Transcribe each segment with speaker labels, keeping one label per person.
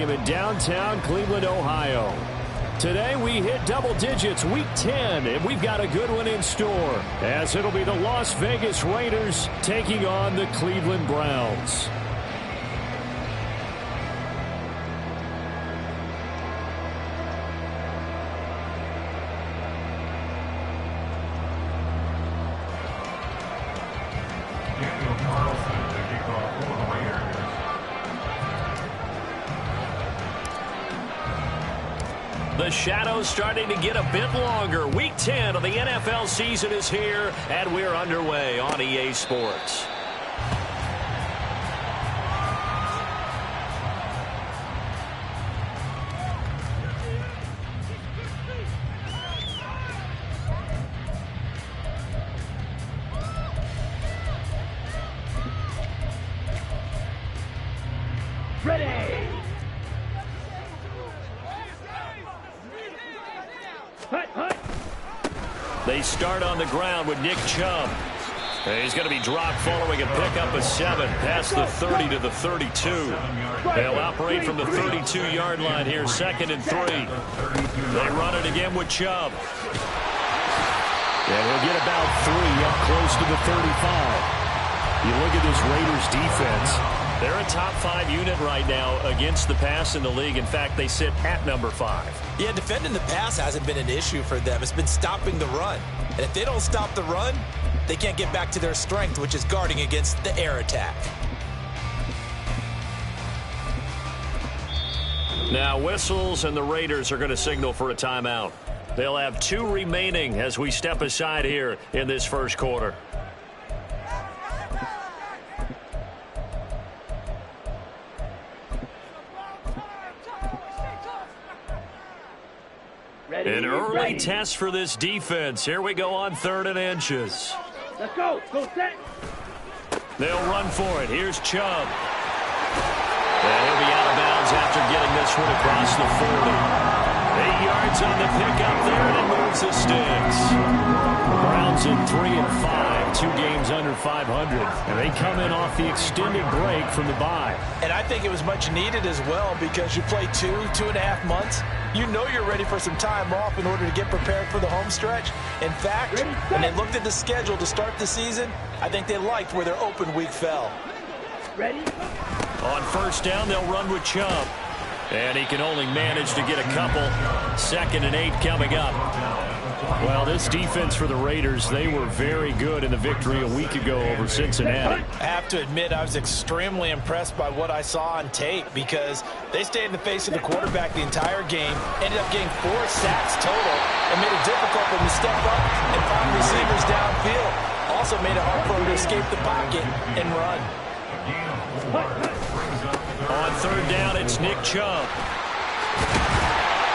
Speaker 1: Stadium in downtown Cleveland, Ohio. Today we hit double digits, week 10, and we've got a good one in store, as it'll be the Las Vegas Raiders taking on the Cleveland Browns. The shadow's starting to get a bit longer. Week 10 of the NFL season is here, and we're underway on EA Sports. They start on the ground with Nick Chubb. He's going to be dropped following a pickup of 7 past the 30 to the 32. They'll operate from the 32-yard line here, 2nd and 3. They run it again with Chubb. And he'll get about 3 up close to the 35. You look at this Raiders defense. They're a top 5 unit right now against the pass in the league. In fact, they sit at number 5.
Speaker 2: Yeah, defending the pass hasn't been an issue for them. It's been stopping the run. And if they don't stop the run, they can't get back to their strength, which is guarding against the air attack.
Speaker 1: Now whistles, and the Raiders are going to signal for a timeout. They'll have 2 remaining as we step aside here in this first quarter. An early test for this defense. Here we go on 3rd and inches.
Speaker 3: Let's go. Go set.
Speaker 1: They'll run for it. Here's Chubb. And he'll be out of bounds after getting this one across the 40. 8 yards on the pickup there, and it moves the sticks. The Browns in 3 and 5, 2 games under 500. And they come in off the extended break from the bye.
Speaker 2: And I think it was much needed as well, because you play 2.5 months. You know you're ready for some time off in order to get prepared for the home stretch. In fact, when they looked at the schedule to start the season, I think they liked where their open week fell.
Speaker 3: Ready?
Speaker 1: On 1st down, they'll run with Chubb. And he can only manage to get a couple. 2nd and 8 coming up. Well, this defense for the Raiders, they were very good in the victory a week ago over Cincinnati.
Speaker 2: I have to admit, I was extremely impressed by what I saw on tape, because they stayed in the face of the quarterback the entire game, ended up getting 4 sacks total, and made it difficult for them to step up and find receivers downfield. Also made it hard for them to escape the pocket and run.
Speaker 1: On 3rd down, it's Nick Chubb.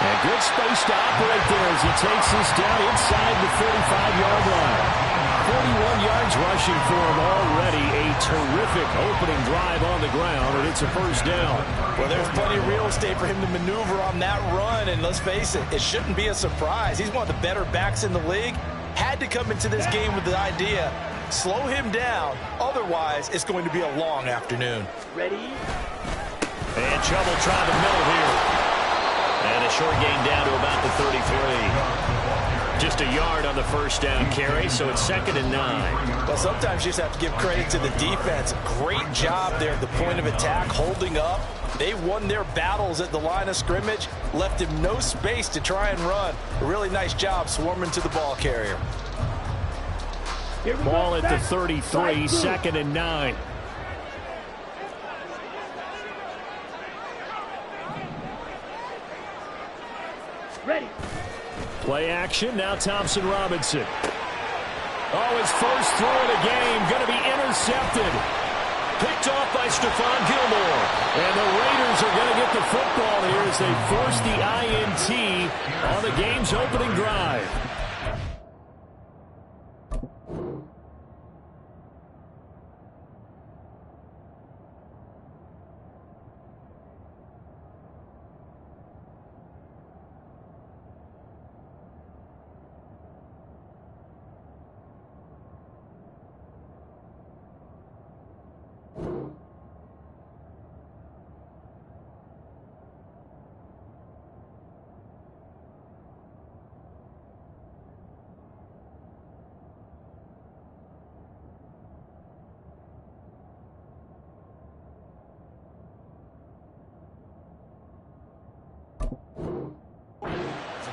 Speaker 1: And good space to operate there as he takes this down inside the 35-yard line. 41 yards rushing for him already. A terrific opening drive on the ground, and it's a 1st down.
Speaker 2: Well, there's plenty of real estate for him to maneuver on that run, and let's face it, it shouldn't be a surprise. He's one of the better backs in the league. Had to come into this game with the idea, slow him down, otherwise it's going to be a long afternoon.
Speaker 3: Ready?
Speaker 1: And Chubb will try the middle here. And a short gain down to about the 33. Just a yard on the 1st down carry, so it's 2nd and 9.
Speaker 2: Well, sometimes you just have to give credit to the defense. Great job there at the point of attack, holding up. They won their battles at the line of scrimmage, left him no space to try and run. A really nice job swarming to the ball carrier.
Speaker 1: Ball at the 33, 2nd and 9.
Speaker 3: Ready.
Speaker 1: Play action, now Thompson Robinson. Oh, his first throw of the game, going to be intercepted. Picked off by Stephon Gilmore. And the Raiders are going to get the football here as they force the INT on the game's opening drive.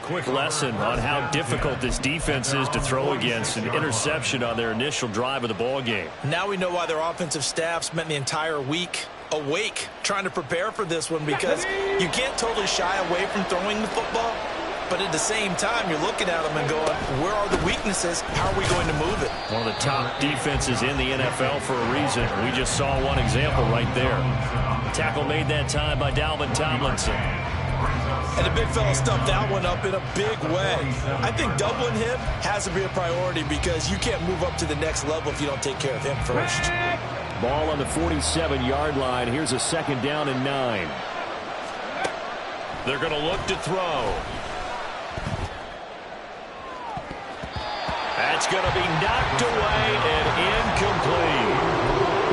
Speaker 1: quick lesson on how difficult this defense is to throw against. An interception on their initial drive of the ball game.
Speaker 2: Now we know why their offensive staff spent the entire week awake trying to prepare for this one, because you can't totally shy away from throwing the football, but at the same time you're looking at them and going, where are the weaknesses? How are we going to move it?
Speaker 1: One of the top defenses in the NFL for a reason. We just saw one example right there. Tackle made that time by Dalvin Tomlinson.
Speaker 2: And the big fella stuffed that one up in a big way. I think doubling him has to be a priority, because you can't move up to the next level if you don't take care of him first.
Speaker 1: Ball on the 47-yard line. Here's a 2nd down and 9. They're going to look to throw. That's going to be knocked away and incomplete.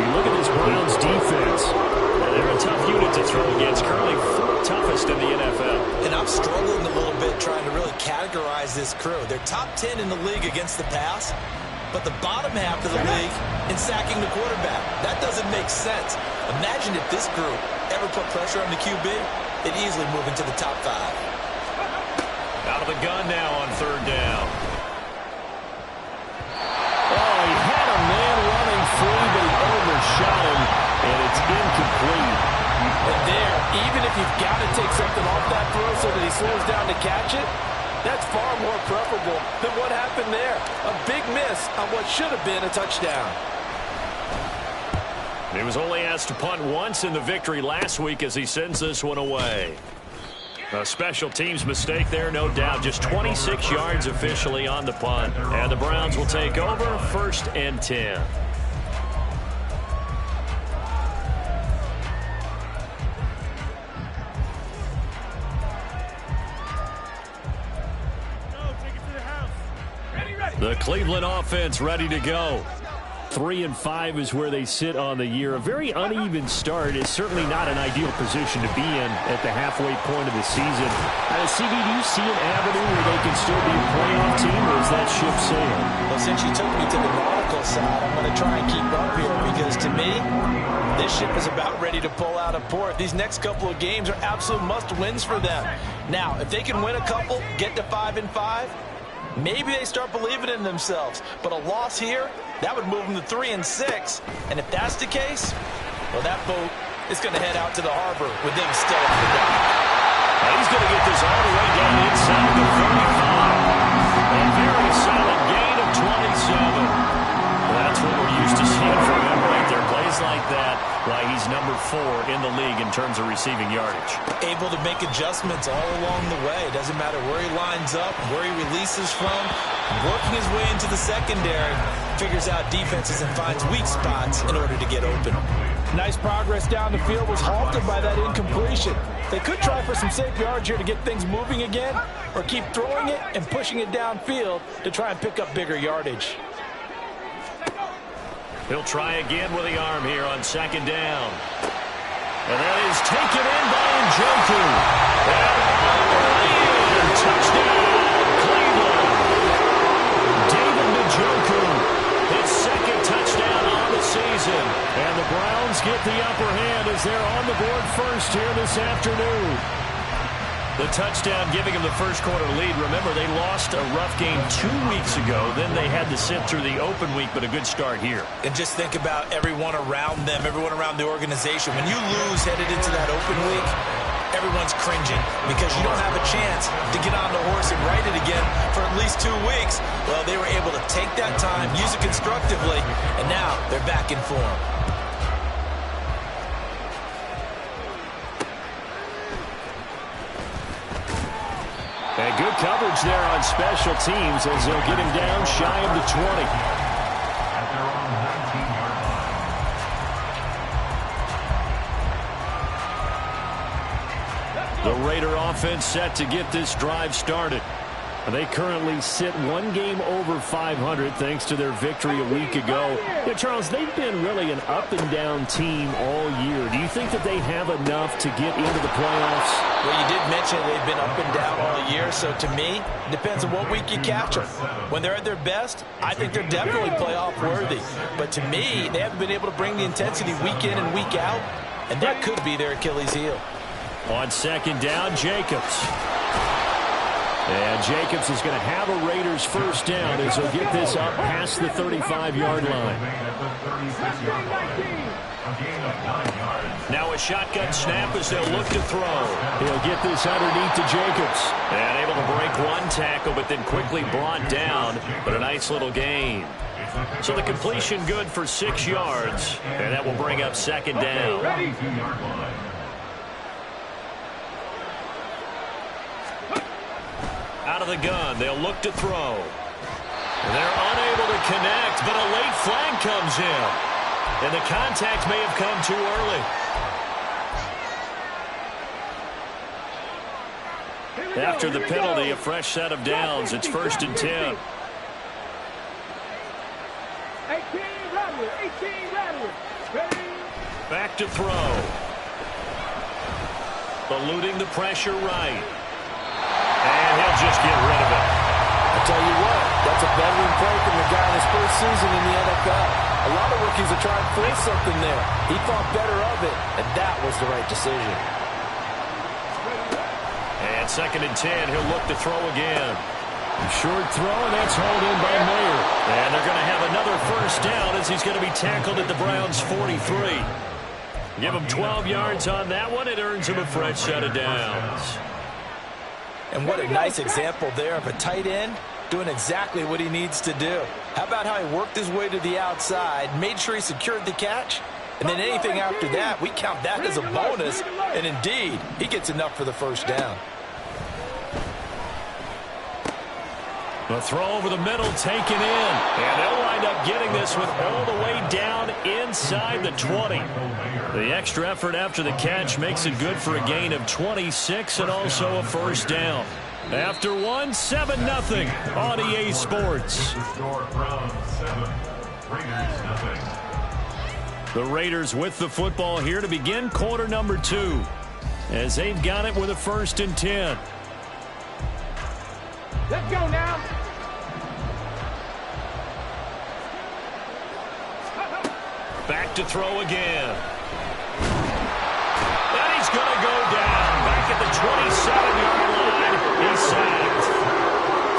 Speaker 1: You look at this Browns defense. They're a tough unit to throw against. Currently 4th toughest in the NFL.
Speaker 2: And I'm struggling a little bit trying to really categorize this crew. They're top 10 in the league against the pass, but the bottom half of the league in sacking the quarterback. That doesn't make sense. Imagine if this group ever put pressure on the QB, they'd easily move into the top 5.
Speaker 1: Out of the gun now on 3rd down. Oh, he had a man running free, but he overshot him, and it's incomplete.
Speaker 4: And there, even if you've got to take something off that throw so that he slows down to catch it, that's far more preferable than what happened there. A big miss on what should have been a touchdown.
Speaker 1: He was only asked to punt once in the victory last week as he sends this one away. A special teams mistake there, no doubt. Just 26 yards officially on the punt. And the Browns will take over, 1st and 10. The Cleveland offense ready to go. 3-5 is where they sit on the year. A very uneven start is certainly not an ideal position to be in at the halfway point of the season. CD, do you see an avenue where they can still be a playoff team, or is that ship sailing?
Speaker 2: Well, since you took me to the nautical side, I'm going to try and keep up here, because to me, this ship is about ready to pull out of port. These next couple of games are absolute must-wins for them. Now, if they can win a couple, get to 5-5, maybe they start believing in themselves. But a loss here, that would move them to 3-6. And if that's the case, well, that boat is going to head out to the harbor with them still on the dock.
Speaker 1: He's going to get this all the way down inside the 35. A very solid gain of 27. That's what we're used to seeing from him right there. Plays like that, why he's number 4 in the league in terms of receiving yardage.
Speaker 2: Able to make adjustments all along the way. Doesn't matter where he lines up, where he releases from. Working his way into the secondary, figures out defenses and finds weak spots in order to get open.
Speaker 4: Nice progress down the field was halted by that incompletion. They could try for some safe yards here to get things moving again, or keep throwing it and pushing it downfield to try and pick up bigger yardage.
Speaker 1: He'll try again with the arm here on 2nd down. And that is taken in by Njoku. And touchdown, Cleveland. David Njoku, his 2nd touchdown on the season. And the Browns get the upper hand as they're on the board first here this afternoon. The touchdown giving them the first quarter lead. Remember, they lost a rough game 2 weeks ago. Then they had to sit through the open week, but a good start here.
Speaker 2: And just think about everyone around them, everyone around the organization. When you lose headed into that open week, everyone's cringing because you don't have a chance to get on the horse and ride it again for at least 2 weeks. Well, they were able to take that time, use it constructively, and now they're back in form.
Speaker 1: And good coverage there on special teams as they'll get him down shy of the 20. The Raider offense set to get this drive started. They currently sit 1 game over 500 thanks to their victory a week ago. Yeah, Charles, they've been really an up-and-down team all year. Do you think that they have enough to get into the playoffs?
Speaker 2: Well, you did mention they've been up and down all year, so to me, it depends on what week you catch them. When they're at their best, I think they're definitely playoff worthy. But to me, they haven't been able to bring the intensity week in and week out, and that could be their Achilles heel.
Speaker 1: On 2nd down, Jacobs. And Jacobs is going to have a Raiders first down as he'll get this up past the 35-yard line. Now a shotgun snap as they'll look to throw. He'll get this underneath to Jacobs. And able to break one tackle, but then quickly brought down. But a nice little gain. So the completion good for 6 yards. And that will bring up second down. Out of the gun, they'll look to throw. They're unable to connect, but a late flag comes in. And the contact may have come too early. After the penalty, a fresh set of downs. It's 1st and 10.
Speaker 3: 18 Rattler, 18 Rattler. Ready?
Speaker 1: Back to throw. Eluding the pressure right. And he'll just get rid of it.
Speaker 4: I tell you what, that's a veteran play from the guy in his first season in the NFL. A lot of rookies are trying to force something there. He thought better of it, and that was the right decision.
Speaker 1: And 2nd and 10, he'll look to throw again. Short throw, and that's hauled in by Mayer. And they're going to have another first down as he's going to be tackled at the Browns' 43. Give him 12 yards on that one. It earns him a fresh set of downs.
Speaker 4: And what a nice example there of a tight end doing exactly what he needs to do. How about how he worked his way to the outside, made sure he secured the catch, and then anything after that, we count that as a bonus, and indeed, he gets enough for the first down.
Speaker 1: The throw over the middle taken in. And they'll wind up getting this with all the way down inside the 20. The extra effort after the catch makes it good for a gain of 26 and also a first down. After 1, 7-0 on EA Sports. The Raiders with the football here to begin quarter number 2. As they've got it with a 1st and 10.
Speaker 3: Let's go now.
Speaker 1: Back to throw again. And he's going to go down. Back at the 27-yard line. He's sacked.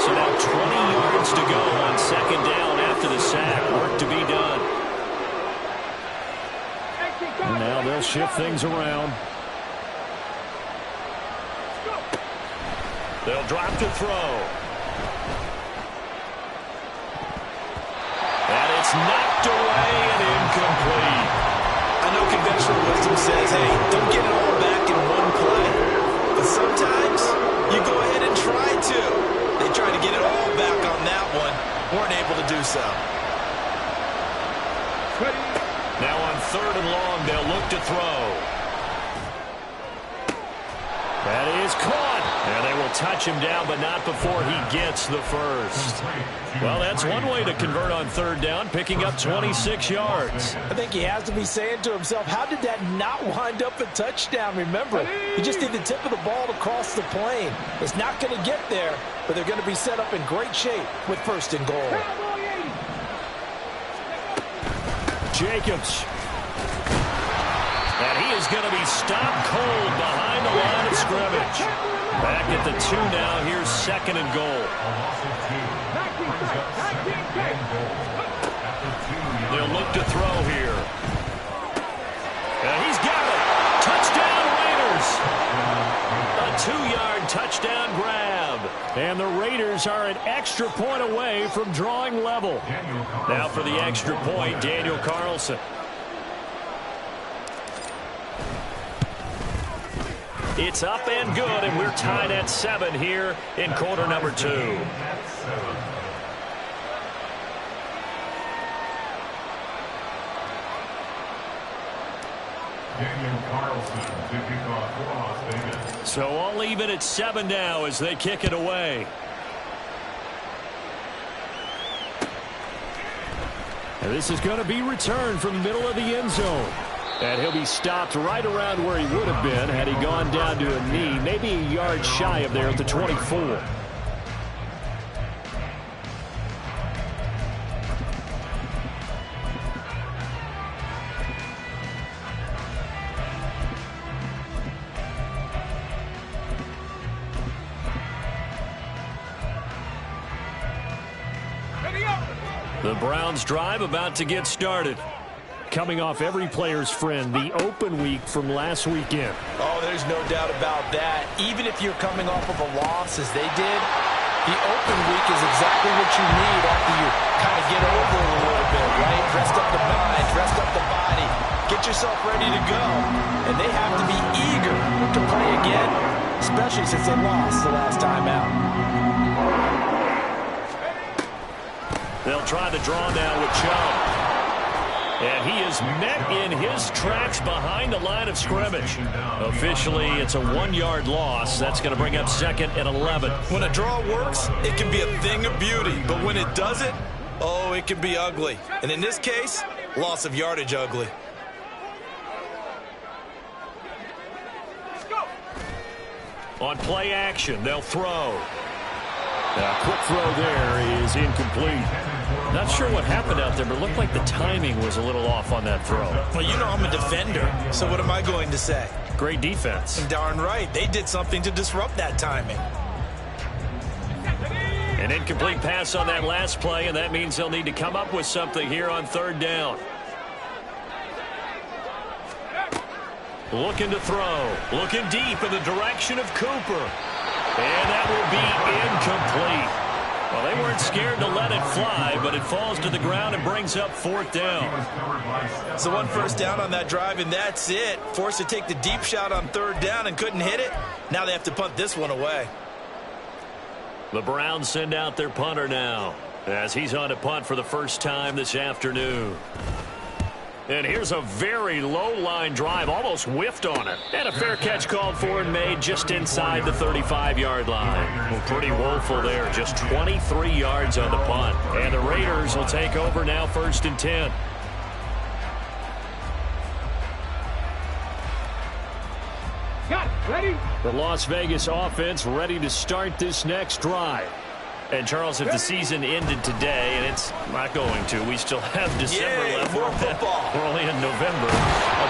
Speaker 1: So now 20 yards to go on 2nd down after the sack. Work to be done. And now they'll shift things around. They'll drop to throw. And it's knocked away and incomplete.
Speaker 4: I know conventional wisdom says, hey, don't get it all back in one play. But sometimes you go ahead and try to. They tried to get it all back on that one. Weren't able to do so.
Speaker 1: Now on 3rd and long, they'll look to throw. That is caught. And they will touch him down, but not before he gets the first. Well, that's one way to convert on 3rd down, picking up 26 yards.
Speaker 4: I think he has to be saying to himself, how did that not wind up a touchdown? Remember, he just did the tip of the ball to cross the plane. It's not going to get there, but they're going to be set up in great shape with 1st and goal.
Speaker 1: Jacobs. And he is going to be stopped cold behind the line of scrimmage. Back at the 2 now. Here's 2nd and goal. They'll look to throw here. And he's got it. Touchdown Raiders. A 2-yard touchdown grab. And the Raiders are an extra point away from drawing level. Now for the extra point, Daniel Carlson. It's up and good, and we're tied at 7 here in quarter number 2. So all even at 7 now as they kick it away. And this is going to be returned from the middle of the end zone. And he'll be stopped right around where he would have been had he gone down to a knee, maybe a yard shy of there at the 24. The Browns drive about to get started. Coming off every player's friend, the open week from last weekend.
Speaker 2: Oh, there's no doubt about that. Even if you're coming off of a loss as they did, the open week is exactly what you need after you kind of get over it a little bit, right? Rest up the mind, rest up the body, get yourself ready to go. And they have to be eager to play again, especially since they lost the last time out.
Speaker 1: They'll try to draw now with Chubb. And he is met in his tracks behind the line of scrimmage. Officially, it's a 1-yard loss. That's going to bring up 2nd and 11.
Speaker 2: When a draw works, it can be a thing of beauty. But when it doesn't, oh, it can be ugly. And in this case, loss of yardage ugly.
Speaker 1: On play action, they'll throw. A quick throw there is incomplete. Not sure what happened out there, but it looked like the timing was a little off on that throw.
Speaker 2: Well, you know I'm a defender, so what am I going to say?
Speaker 1: Great defense.
Speaker 2: Darn right. They did something to disrupt that timing.
Speaker 1: An incomplete pass on that last play, and that means they'll need to come up with something here on 3rd down. Looking to throw. Looking deep in the direction of Cooper. And that will be incomplete. Well, they weren't scared to let it fly, but it falls to the ground and brings up 4th down.
Speaker 2: So 1 first down on that drive, and that's it. Forced to take the deep shot on 3rd down and couldn't hit it. Now they have to punt this one away.
Speaker 1: The Browns send out their punter now, as he's on to punt for the first time this afternoon. And here's a very low-line drive, almost whiffed on it. And a fair catch called for and made just inside the 35-yard line. Well, pretty woeful there, just 23 yards on the punt. And the Raiders will take over now 1st and 10.
Speaker 3: Got it. Ready?
Speaker 1: The Las Vegas offense ready to start this next drive. And, Charles, if the season ended today, and it's not going to, we still have December left.
Speaker 2: More football.
Speaker 1: We're only in November.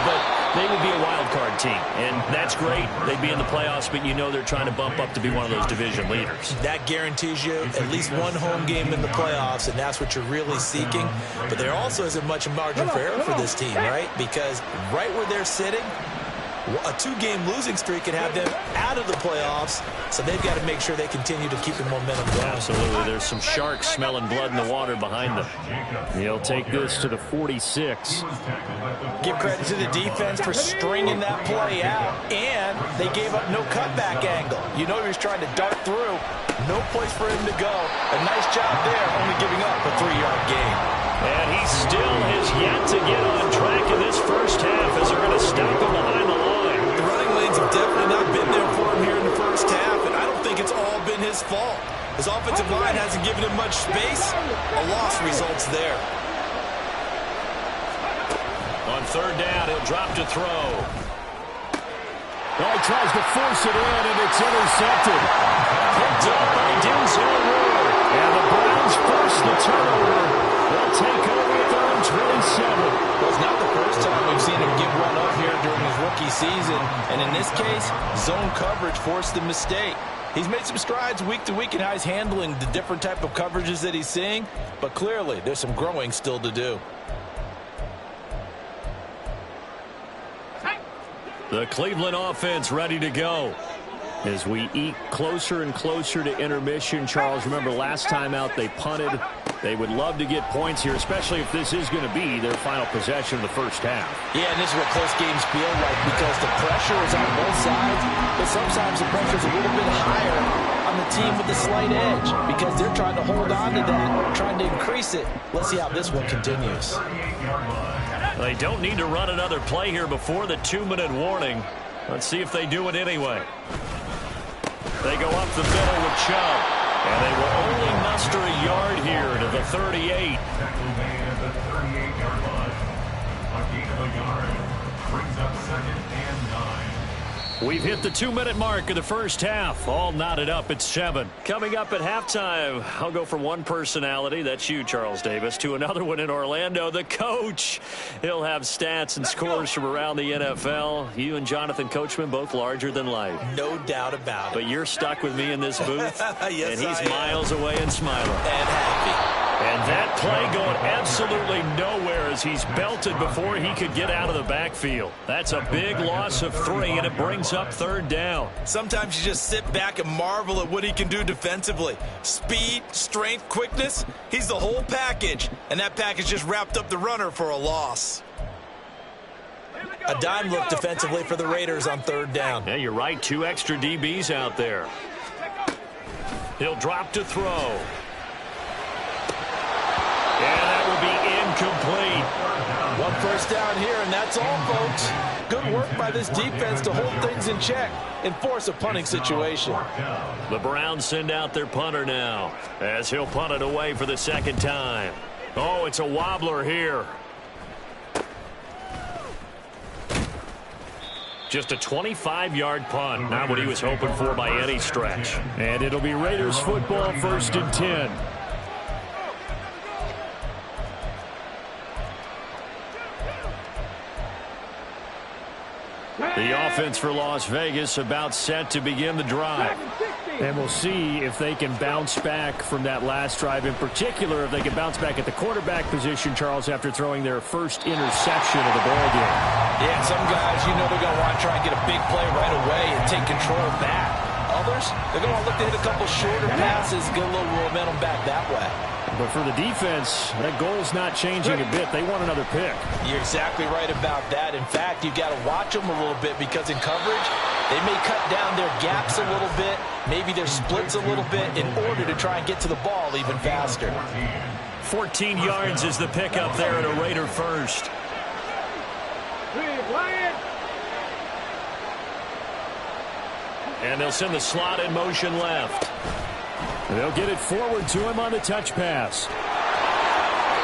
Speaker 1: But they would be a wild card team, and that's great. They'd be in the playoffs, but you know they're trying to bump up to be one of those division leaders.
Speaker 2: That guarantees you at least one home game in the playoffs, and that's what you're really seeking. But there also isn't much margin for error for this team, right? Because right where they're sitting, a 2-game losing streak can have them out of the playoffs, so they've got to make sure they continue to keep the momentum going.
Speaker 1: Absolutely. There's some sharks smelling blood in the water behind them. He'll take this to the 46.
Speaker 2: Give credit to the defense for stringing that play out, and they gave up no cutback angle. You know he was trying to dart through. No place for him to go. A nice job there, only giving up a 3-yard gain.
Speaker 1: And he still has yet to get on track in this first half as they're going to stop him behind the line.
Speaker 2: The running lanes have definitely not been there for him here in the first half, and I don't think it's all been his fault. His offensive line hasn't given him much space. A loss results there.
Speaker 1: On 3rd down, he'll drop to throw. Oh, he tries to force it in, and it's intercepted. Picked up by Denzel Ward. And the Browns force the turnover. They'll take over at their own 27.
Speaker 2: Well, it's not the first time we've seen him give one up here during his rookie season. And in this case, zone coverage forced the mistake. He's made some strides week to week in how he's handling the different type of coverages that he's seeing. But clearly, there's some growing still to do.
Speaker 1: The Cleveland offense ready to go. As we eke closer and closer to intermission, Charles, remember last time out they punted. They would love to get points here, especially if this is going to be their final possession of the first half.
Speaker 2: Yeah, and this is what close games feel like because the pressure is on both sides, but sometimes the pressure is a little bit higher on the team with the slight edge because they're trying to hold on to that, trying to increase it. Let's see how this one continues.
Speaker 1: They don't need to run another play here before the 2-minute warning. Let's see if they do it anyway. They go up the middle with Chubb, and they will only muster a yard here to the 38. We've hit the 2-minute mark of the first half. All knotted up at 7. Coming up at halftime, I'll go from one personality, that's you, Charles Davis, to another one in Orlando, the coach. He'll have stats and scores from around the NFL. You and Jonathan Coachman both larger than life.
Speaker 2: No doubt about it.
Speaker 1: But you're stuck with me in this booth.
Speaker 2: Yes,
Speaker 1: and he's miles away and smiling.
Speaker 2: And happy.
Speaker 1: And that play going absolutely nowhere as he's belted before he could get out of the backfield. That's a big loss of 3, and it brings up 3rd down.
Speaker 2: Sometimes you just sit back and marvel at what he can do defensively. Speed, strength, quickness, he's the whole package. And that package just wrapped up the runner for a loss. A dime look defensively for the Raiders on 3rd down.
Speaker 1: Yeah, you're right. 2 extra DBs out there. He'll drop to throw. And that will be incomplete.
Speaker 2: 1 first down here, and that's all, folks. Good work by this defense to hold things in check and force a punting situation.
Speaker 1: The Browns send out their punter now as he'll punt it away for the 2nd time. Oh, it's a wobbler here. Just a 25-yard punt. Not what he was hoping for by any stretch. And it'll be Raiders football, 1st and 10. The offense for Las Vegas about set to begin the drive. And we'll see if they can bounce back from that last drive. In particular, if they can bounce back at the quarterback position, Charles, after throwing their first interception of the ball game.
Speaker 2: Yeah, some guys, you know they're going to want to try and get a big play right away and take control back. Others, they're going to look to hit a couple shorter passes, get a little momentum back that way.
Speaker 1: But for the defense, that goal's not changing a bit. They want another pick.
Speaker 2: You're exactly right about that. In fact, you've got to watch them a little bit because in coverage, they may cut down their gaps a little bit, maybe their splits a little bit in order to try and get to the ball even faster.
Speaker 1: 14 yards is the pickup there at a Raider first. And they'll send the slot in motion left. They'll get it forward to him on the touch pass.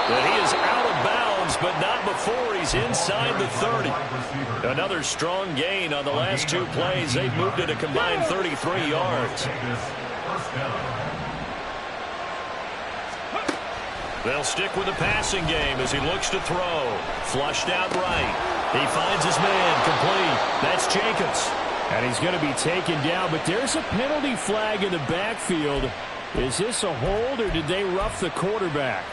Speaker 1: But he is out of bounds, but not before he's inside the 30. Another strong gain on the last 2 plays. They've moved it a combined 33 yards. They'll stick with the passing game as he looks to throw. Flushed out right. He finds his man complete. That's Jacobs. And he's going to be taken down, but there's a penalty flag in the backfield. Is this a hold, or did they rough the quarterback?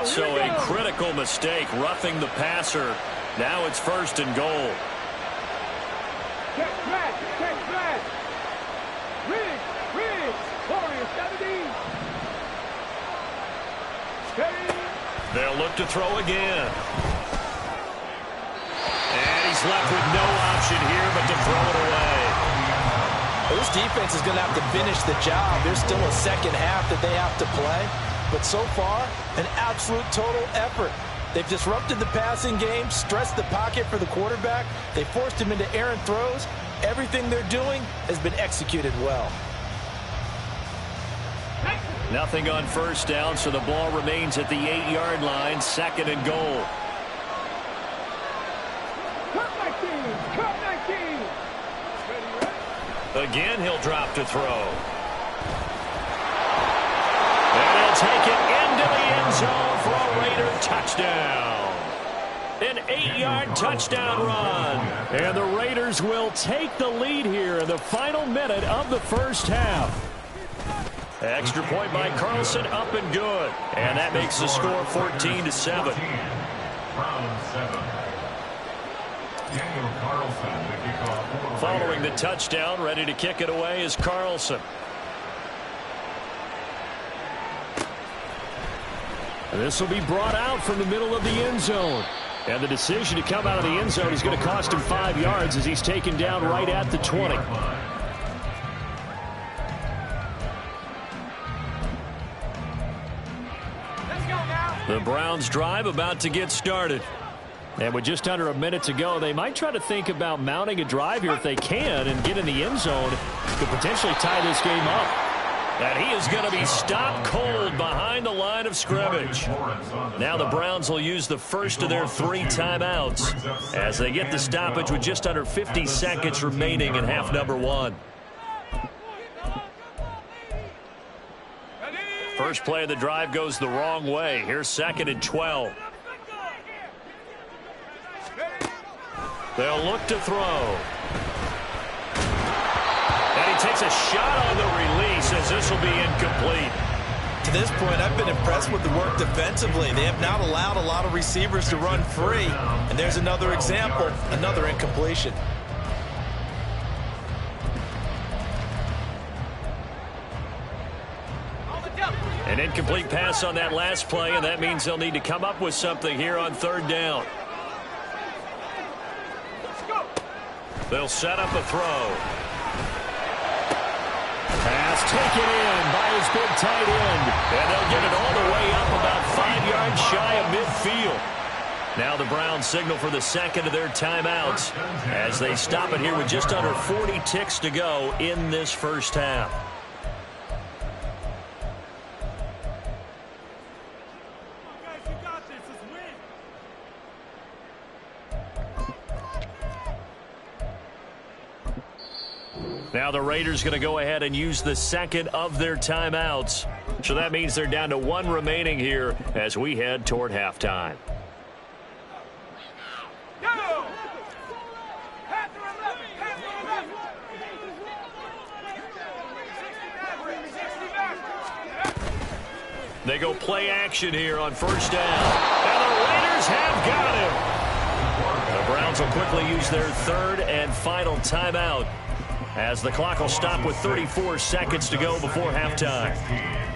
Speaker 1: So a critical mistake, roughing the passer. Now it's 1st and goal.
Speaker 3: Check flag. Ridge, Warrior 17.
Speaker 1: They'll look to throw again. And he's left with no option here but to throw it away.
Speaker 2: Well, this defense is going to have to finish the job. There's still a 2nd half that they have to play. But so far, an absolute total effort. They've disrupted the passing game, stressed the pocket for the quarterback. They forced him into errant throws. Everything they're doing has been executed well.
Speaker 1: Nothing on 1st down, so the ball remains at the 8-yard line, 2nd and goal.
Speaker 3: Cut 19.
Speaker 1: Again, he'll drop to throw. And he'll take it into the end zone for a Raider touchdown. An 8-yard touchdown run. And the Raiders will take the lead here in the final minute of the first half. Extra point by Carlson, up and good. And that makes the score 14-7. Following the touchdown, ready to kick it away is Carlson. This will be brought out from the middle of the end zone. And the decision to come out of the end zone is going to cost him 5 yards as he's taken down right at the 20. The Browns drive about to get started. And with just under a minute to go, they might try to think about mounting a drive here if they can and get in the end zone to potentially tie this game up. And he is going to be stopped cold behind the line of scrimmage. Now the Browns will use the first of their 3 timeouts as they get the stoppage with just under 50 seconds remaining in half number 1. First play of the drive goes the wrong way. Here's 2nd and 12. They'll look to throw. And he takes a shot on the release as this will be incomplete.
Speaker 2: To this point, I've been impressed with the work defensively. They have not allowed a lot of receivers to run free. And there's another example, another incompletion.
Speaker 1: An incomplete pass on that last play, and that means they'll need to come up with something here on 3rd down. They'll set up a throw. Pass taken in by his big tight end. And they'll get it all the way up about 5 yards shy of midfield. Now the Browns signal for the 2nd of their timeouts as they stop it here with just under 40 ticks to go in this first half. Now the Raiders going to go ahead and use the 2nd of their timeouts. So that means they're down to 1 remaining here as we head toward halftime. They go play action here on 1st down. And the Raiders have got him. The Browns will quickly use their 3rd and final timeout as the clock will stop with 34 seconds to go before halftime.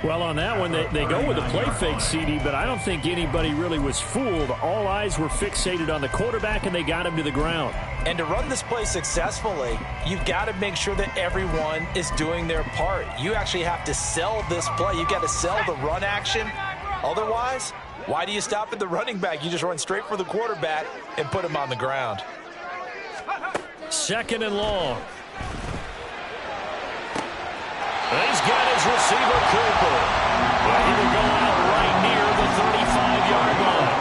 Speaker 5: Well, on that one, they go with a play fake, CD, but I don't think anybody really was fooled. All eyes were fixated on the quarterback, and they got him to the ground.
Speaker 2: And to run this play successfully, you've got to make sure that everyone is doing their part. You actually have to sell this play. You've got to sell the run action. Otherwise, why do you stop at the running back? You just run straight for the quarterback and put him on the ground.
Speaker 1: 2nd and long. He's got his receiver, Cooper. Well, he will go out right near the 35-yard line.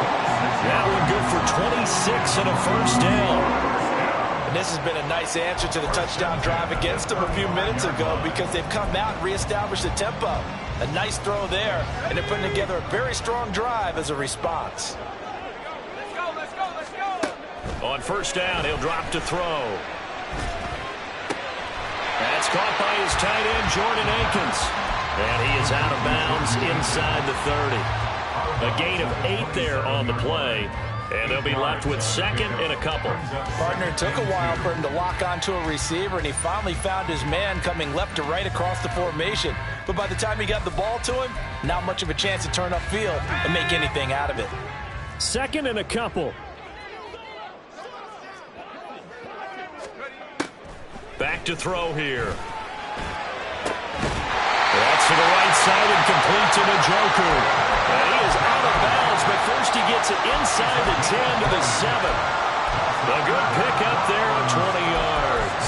Speaker 1: That one good for 26 and a 1st down.
Speaker 2: And this has been a nice answer to the touchdown drive against them a few minutes ago because they've come out and reestablished the tempo. A nice throw there, and they're putting together a very strong drive as a response.
Speaker 3: Let's go.
Speaker 1: On 1st down, he'll drop to throw. That's caught by his tight end, Jordan Akins. And he is out of bounds inside the 30. A gain of 8 there on the play. And they'll be left with 2nd and a couple.
Speaker 2: Partner, it took a while for him to lock onto a receiver, and he finally found his man coming left to right across the formation. But by the time he got the ball to him, not much of a chance to turn upfield and make anything out of it.
Speaker 5: 2nd and a couple.
Speaker 1: Back to throw here. That's to the right side and complete to Njoku. And he is out of bounds, but first he gets it inside the 10 to the 7. A good pickup there of 20 yards.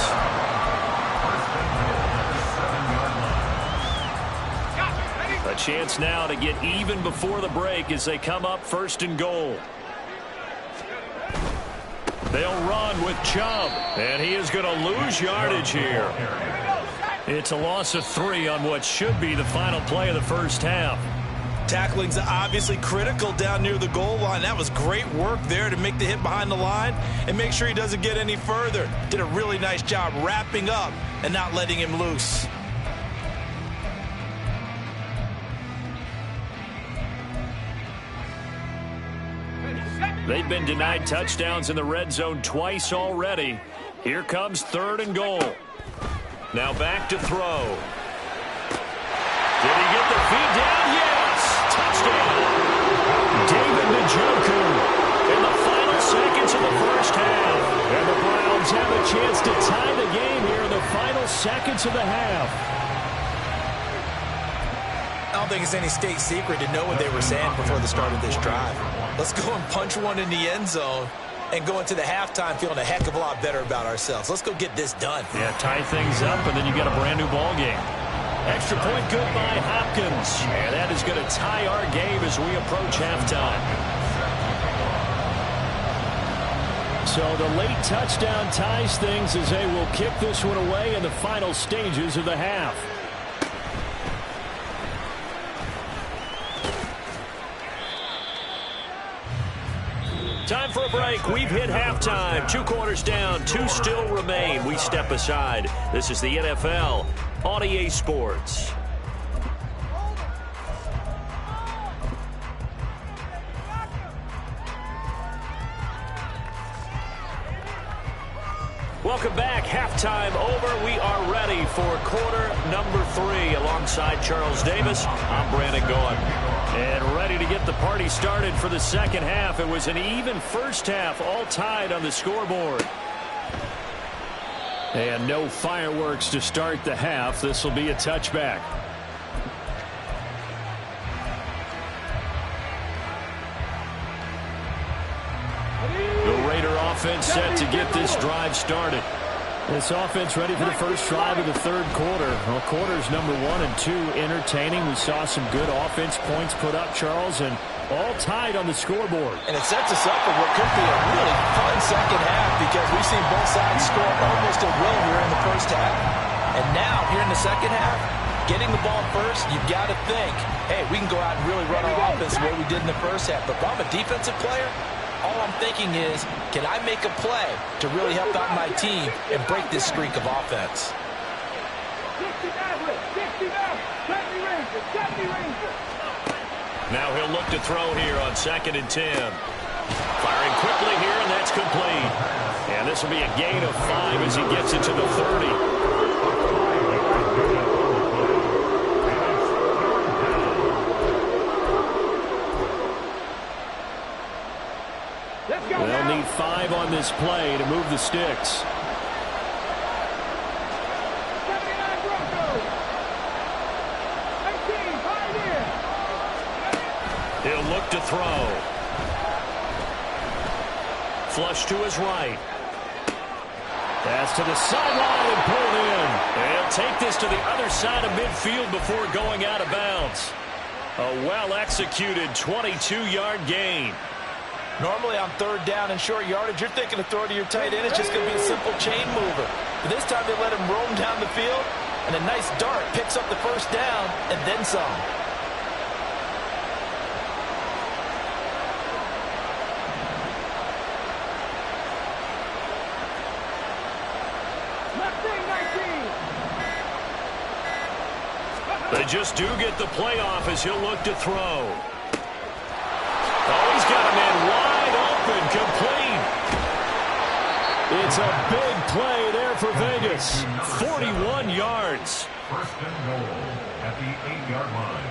Speaker 1: A chance now to get even before the break as they come up 1st and goal. They'll run with Chubb, and he is going to lose yardage here. It's a loss of 3 on what should be the final play of the first half.
Speaker 2: Tackling's obviously critical down near the goal line. That was great work there to make the hit behind the line and make sure he doesn't get any further. Did a really nice job wrapping up and not letting him loose.
Speaker 1: They've been denied touchdowns in the red zone twice already. Here comes 3rd and goal. Now back to throw. Did he get the feet down? Yes! Touchdown! David Njoku in the final seconds of the first half. And the Browns have a chance to tie the game here in the final seconds of the half.
Speaker 2: I don't think it's any state secret to know what they were saying before the start of this drive. Let's go and punch one in the end zone and go into the halftime feeling a heck of a lot better about ourselves. Let's go get this done.
Speaker 1: Yeah, tie things up, and then you get a brand-new ball game. Extra point good by Hopkins. And that is going to tie our game as we approach halftime. So the late touchdown ties things as they will kick this one away in the final stages of the half. Time for a break. We've hit halftime. 2 quarters down. 2 still remain. We step aside. This is the NFL on EA Sports. Welcome back. Halftime over. We are ready for quarter number 3. Alongside Charles Davis, I'm Brandon Gaudin. And ready to get the party started for the second half. It was an even first half, all tied on the scoreboard. And no fireworks to start the half. This will be a touchback. The Raider offense set to get this drive started. This offense ready for the first drive of the third quarter. Well, quarters number 1 and 2 entertaining. We saw some good offense points put up, Charles, and all tied on the scoreboard.
Speaker 4: And it sets us up for what could be a really fun second half because we've seen both sides score almost at will here in the first half. And now, here in the second half, getting the ball first, you've got to think, hey, we can go out and really run our offense the way we did in the first half. But if I'm a defensive player, all I'm thinking is, can I make a play to really help out my team and break this streak of offense?
Speaker 1: Now he'll look to throw here on 2nd and 10. Firing quickly here, and that's complete. And this will be a gain of 5 as he gets into the 30. They'll need 5 on this play to move the sticks. He'll look to throw. Flush to his right. Pass to the sideline and pulled in. They'll take this to the other side of midfield before going out of bounds. A well-executed 22-yard gain.
Speaker 4: Normally on third down and short yardage, you're thinking of throwing to your tight end. It's just going to be a simple chain mover. But this time they let him roam down the field, and a nice dart picks up the first down and then some.
Speaker 1: They just do get the playoff as he'll look to throw. Oh, he's got a man wide open, complete. It's a big play there for Vegas. 41 yards.
Speaker 6: First and goal at the 8-yard line.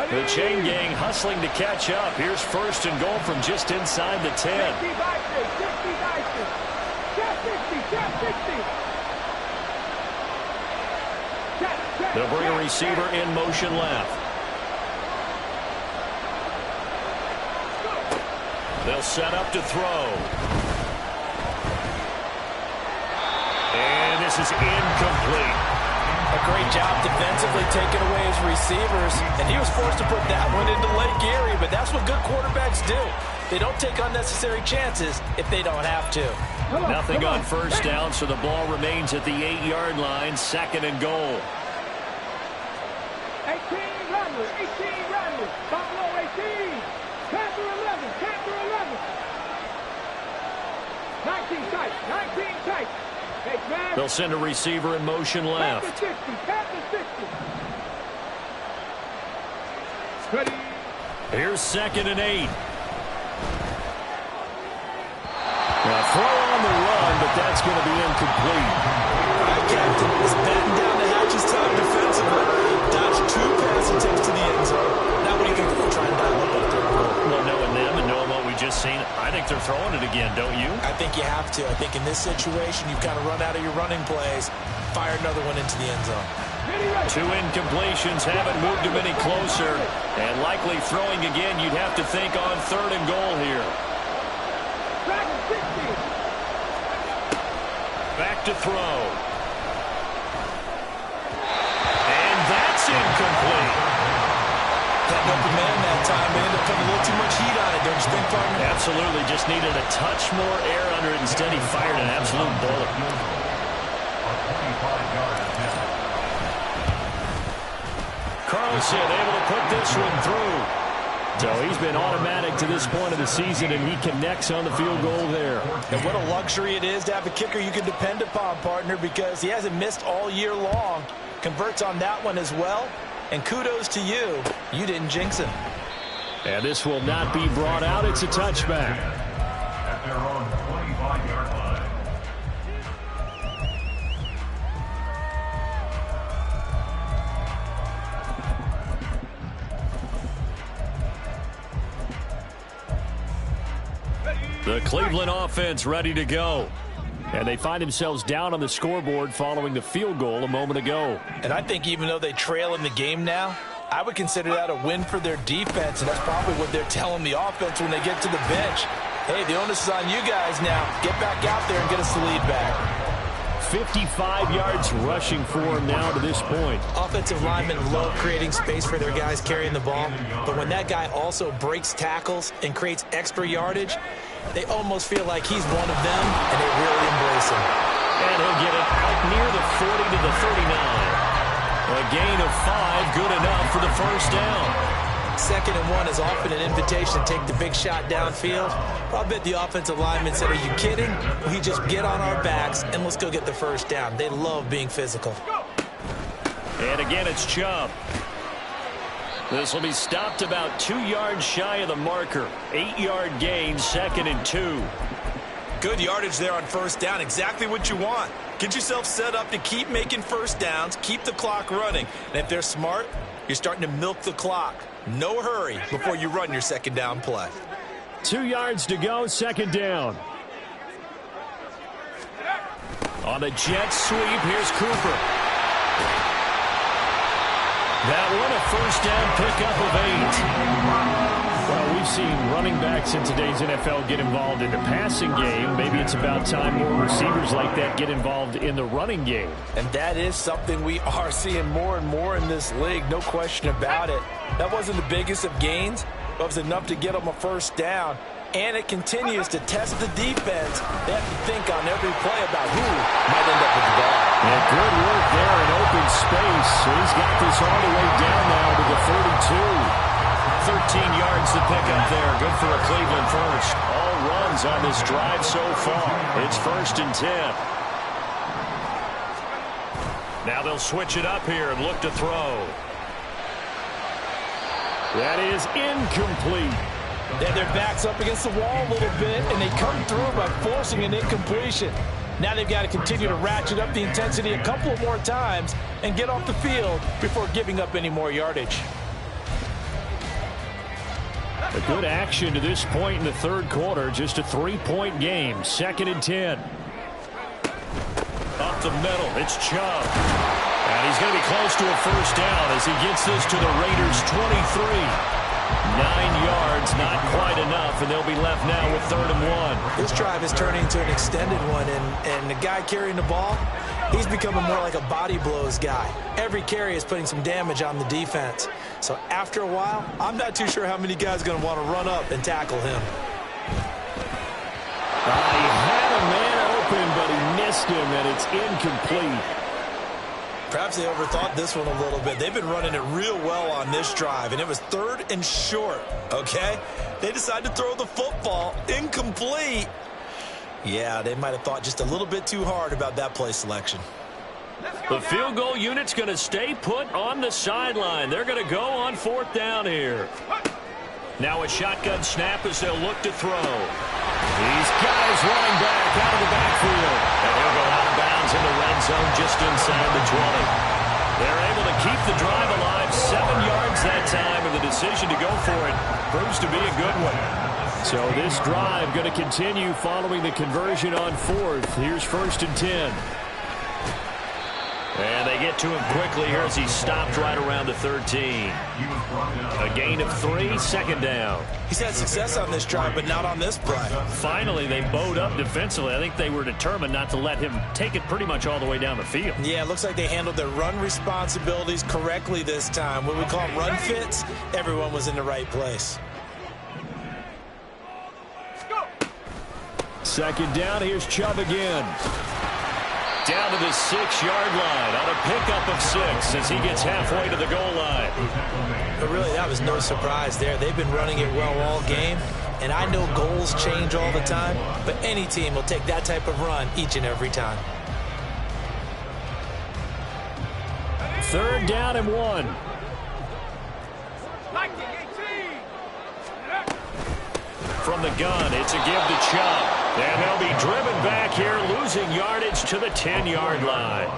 Speaker 1: The chain gang hustling to catch up. Here's first and goal from just inside the 10. They'll bring a receiver in motion left. They'll set up to throw. And this is incomplete.
Speaker 4: A great job defensively taking away his receivers, and he was forced to put that one into Lake Erie, but that's what good quarterbacks do. They don't take unnecessary chances if they don't have to.
Speaker 1: Nothing on first down, so the ball remains at the 8-yard line, 2nd and goal.
Speaker 3: 18 Rattler, Buffalo 18, Panther 11, Panther 11. 19 tight. Hey, man.
Speaker 1: They'll send a receiver in motion left.
Speaker 3: Panther 60. Ready.
Speaker 1: Here's 2nd and 8. Now throw on the run, but that's going to be incomplete.
Speaker 4: Captain is batting down the hatches time defensively. Dodged 2 pass attempts to the end zone. Now what do you think they'll try and dial up out there?
Speaker 1: Well, knowing them and knowing what we just seen, I think they're throwing it again, don't you?
Speaker 4: I think you have to. I think in this situation, you've got to run out of your running plays, fire another one into the end zone.
Speaker 1: 2 incompletions haven't moved him any closer, and likely throwing again, you'd have to think on 3rd and goal here. Back to throw. Absolutely, just needed a touch more air under it. Instead, he fired an absolute bullet. Carlson able to put this one through. So he's been automatic to this point of the season, and he connects on the field goal there.
Speaker 2: And what a luxury it is to have a kicker you can depend upon, partner, because he hasn't missed all year long. Converts on that one as well. And kudos to you. You didn't jinx him.
Speaker 5: And this will not be brought out. It's a touchback.
Speaker 6: At their own 25-yard line.
Speaker 1: The Cleveland offense ready to go.
Speaker 5: And they find themselves down on the scoreboard following the field goal a moment ago.
Speaker 2: And I think even though they trail in the game now, I would consider that a win for their defense, and that's probably what they're telling the offense when they get to the bench. Hey, the onus is on you guys now. Get back out there and get us the lead back.
Speaker 5: 55 yards rushing for him now to this point.
Speaker 2: Offensive linemen love creating space for their guys carrying the ball, but when that guy also breaks tackles and creates extra yardage, they almost feel like he's one of them, and they really embrace him.
Speaker 1: And he'll get it out near the 40 to the 39. A gain of 5, good enough for the first down.
Speaker 2: 2nd and 1 is often an invitation to take the big shot downfield. I'll bet the offensive lineman said, are you kidding? We just get on our backs and let's go get the first down. They love being physical.
Speaker 1: And again, it's Chubb. This will be stopped about 2 yards shy of the marker. 8-yard gain, 2nd and 2.
Speaker 2: Good yardage there on first down. Exactly what you want. Get yourself set up to keep making first downs, keep the clock running. And if they're smart, you're starting to milk the clock. No hurry before you run your second down play.
Speaker 5: 2 yards to go, 2nd down.
Speaker 1: On the jet sweep, here's Cooper. That one a first down pickup of 8. Well, we've seen running backs in today's NFL get involved in the passing game. Maybe it's about time more receivers like that get involved in the running game.
Speaker 2: And that is something we are seeing more and more in this league, no question about it. That wasn't the biggest of gains, but it was enough to get them a first down. And it continues to test the defense. They have to think on every play about who might end up with the ball.
Speaker 5: And good work there in open space. So he's got this all the way down now to the 32.
Speaker 1: 13 yards to pick up there. Good for a Cleveland first. All runs on this drive so far. It's 1st and 10. Now they'll switch it up here and look to throw.
Speaker 5: That is incomplete.
Speaker 2: They have their backs up against the wall a little bit, and they come through by forcing an incompletion. Now they've got to continue to ratchet up the intensity a couple of more times and get off the field before giving up any more yardage.
Speaker 5: A good action to this point in the 3rd quarter. Just a 3-point game. 2nd and 10.
Speaker 1: Up the middle, it's Chubb. And he's going to be close to a first down as he gets this to the Raiders' 23. 9 yards, not quite enough, and they'll be left now with 3rd and 1.
Speaker 2: This drive is turning into an extended one, and the guy carrying the ball, he's becoming more like a body blows guy. Every carry is putting some damage on the defense. So after a while, I'm not too sure how many guys are going to want to run up and tackle him.
Speaker 5: He had a man open, but he missed him, and it's incomplete.
Speaker 2: Perhaps they overthought this one a little bit. They've been running it real well on this drive, and it was 3rd and short, okay? They decided to throw the football incomplete. Yeah, they might have thought just a little bit too hard about that play selection.
Speaker 1: The field goal unit's going to stay put on the sideline. They're going to go on 4th down here. Now a shotgun snap as they'll look to throw. These guys running back out of the backfield. And he'll go out of bounds in the red zone just inside the 20. They're able to keep the drive alive 7 yards that time, and the decision to go for it proves to be a good one.
Speaker 5: So this drive going to continue following the conversion on 4th. Here's 1st and 10.
Speaker 1: And they get to him quickly here as he stopped right around the 13. A gain of 3, 2nd down.
Speaker 2: He's had success on this drive, but not on this play.
Speaker 5: Finally, they bowed up defensively. I think they were determined not to let him take it pretty much all the way down the field.
Speaker 2: Yeah, it looks like they handled their run responsibilities correctly this time. When we call them run fits, everyone was in the right place.
Speaker 5: Second down, here's Chubb again.
Speaker 1: Down to the 6-yard line on a pickup of 6 as he gets halfway to the goal line.
Speaker 2: But really, that was no surprise there. They've been running it well all game, and I know goals change all the time, but any team will take that type of run each and every time.
Speaker 5: Third down and 1.
Speaker 1: From the gun, it's a give to Chubb. And they'll be driven back here, losing yardage to the 10-yard line.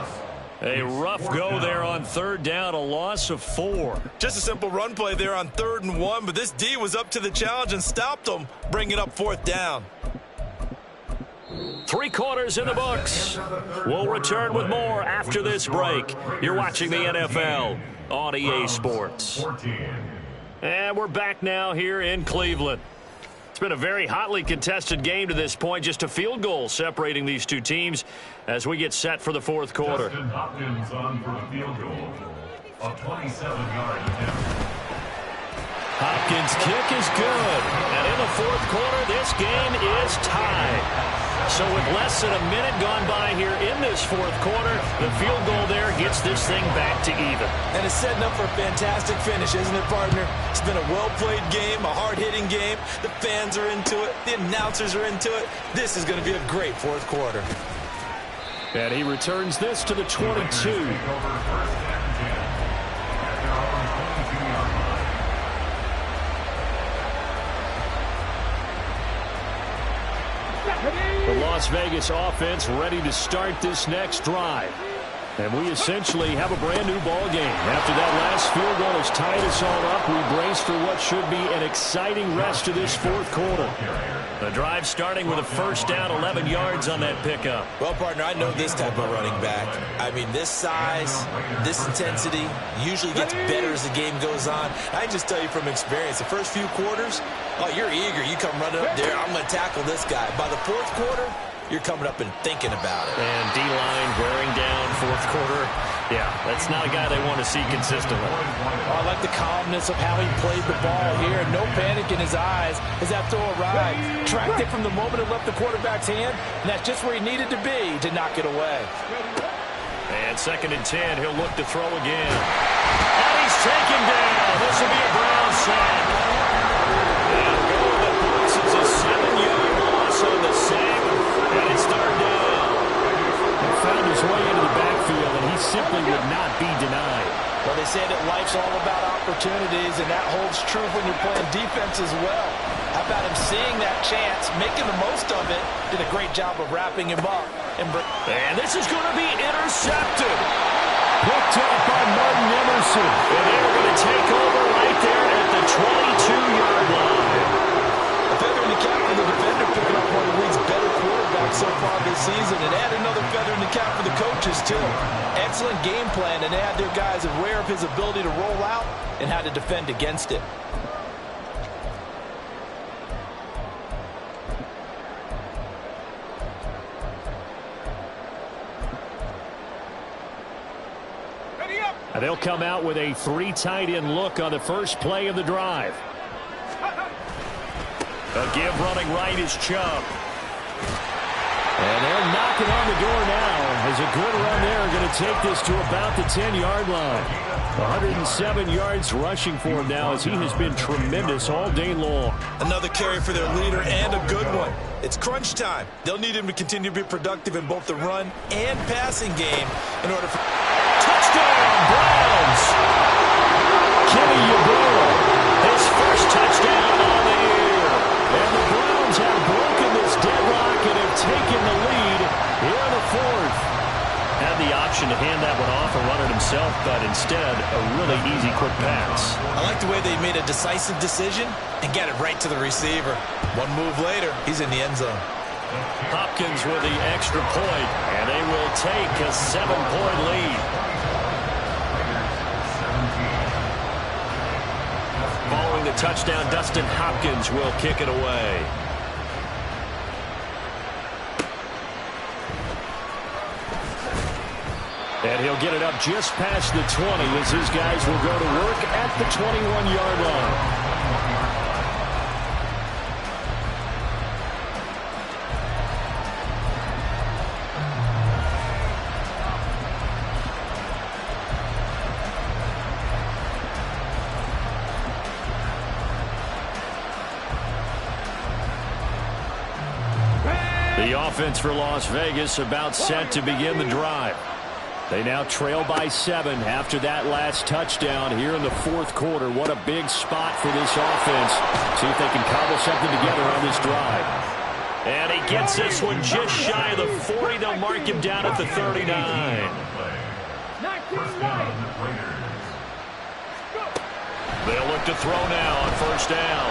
Speaker 1: A rough go there on third down, a loss of 4.
Speaker 2: Just a simple run play there on 3rd and 1, but this D was up to the challenge and stopped them, bringing up 4th down.
Speaker 1: 3 quarters in the books. We'll return with more after this break. You're watching the NFL on EA Sports. And we're back now here in Cleveland. It's been a very hotly contested game to this point. Just a field goal separating these two teams as we get set for the fourth quarter.
Speaker 6: Dustin Hopkins on for the field goal. A 27-yard attempt.
Speaker 1: Hopkins' kick is good. And in the fourth quarter, this game is tied. So with less than a minute gone by here in this fourth quarter, the field goal there gets this thing back to even.
Speaker 2: And it's setting up for a fantastic finish, isn't it, partner? It's been a well-played game, a hard-hitting game. The fans are into it. The announcers are into it. This is going to be a great fourth quarter.
Speaker 5: And he returns this to the 22. The Las Vegas offense ready to start this next drive. And we essentially have a brand new ball game. After that last field goal has tied us all up, we brace for what should be an exciting rest of this fourth quarter.
Speaker 1: The drive starting with a first down, 11 yards on that pickup.
Speaker 2: Well, partner, I know this type of running back. I mean, this size, this intensity usually gets better as the game goes on. I can just tell you from experience, the first few quarters, oh, you're eager. You come running up there, I'm going to tackle this guy. By the fourth quarter, you're coming up and thinking about it.
Speaker 1: And D-line wearing down fourth quarter. Yeah, that's not a guy they want to see consistently.
Speaker 4: Oh, I like the calmness of how he played the ball here. No panic in his eyes as that throw arrived. Tracked it from the moment it left the quarterback's hand, and that's just where he needed to be to knock it away.
Speaker 1: And 2nd and 10, he'll look to throw again. And he's taken down. This will be a Brown sack. And go with the boots. It's a 7-yard loss on the sack. And it's 3rd down.
Speaker 5: He found his way into the backfield, and he simply would not be denied.
Speaker 4: Well, they say that life's all about opportunities, and that holds true when you're playing defense as well. How about him seeing that chance, making the most of it, did a great job of wrapping him up. And
Speaker 1: this is going to be intercepted.
Speaker 5: Picked up by Martin Emerson.
Speaker 1: And they're going to take over right there at the 22-yard line.
Speaker 4: A feather in the cap for the defender, picking up one of the league's better quarterbacks so far this season, and add another feather in the cap for the coaches, too. Excellent game plan, and they had their guys aware of his ability to roll out and how to defend against it.
Speaker 5: And they'll come out with a 3 tight end look on the first play of the drive.
Speaker 1: A give running right is Chubb.
Speaker 5: And they're knocking on the door now as a good run there going to take this to about the 10-yard line. 107 yards rushing for him now as he has been tremendous all day long.
Speaker 2: Another carry for their leader and a good one. It's crunch time. They'll need him to continue to be productive in both the run and passing game in order for...
Speaker 1: Touchdown, Browns!
Speaker 5: Kenny Yeboah,
Speaker 1: his first touchdown on the year.
Speaker 5: And the Browns have broken this deadlock and have taken the lead here in the fourth.
Speaker 1: Had the option to hand that one off and run it himself, but instead, a really easy, quick pass.
Speaker 2: I like the way they made a decisive decision and got it right to the receiver. One move later, he's in the end zone.
Speaker 1: Hopkins with the extra point, and they will take a 7-point lead. Following the touchdown, Dustin Hopkins will kick it away.
Speaker 5: And he'll get it up just past the 20 as his guys will go to work at the 21-yard line. The offense for Las Vegas about set to begin the drive. They now trail by 7 after that last touchdown here in the fourth quarter. What a big spot for this offense. See if they can cobble something together on this drive.
Speaker 1: And he gets this one just shy of the 40. They'll mark him down at the 39. They'll look to throw now on first down.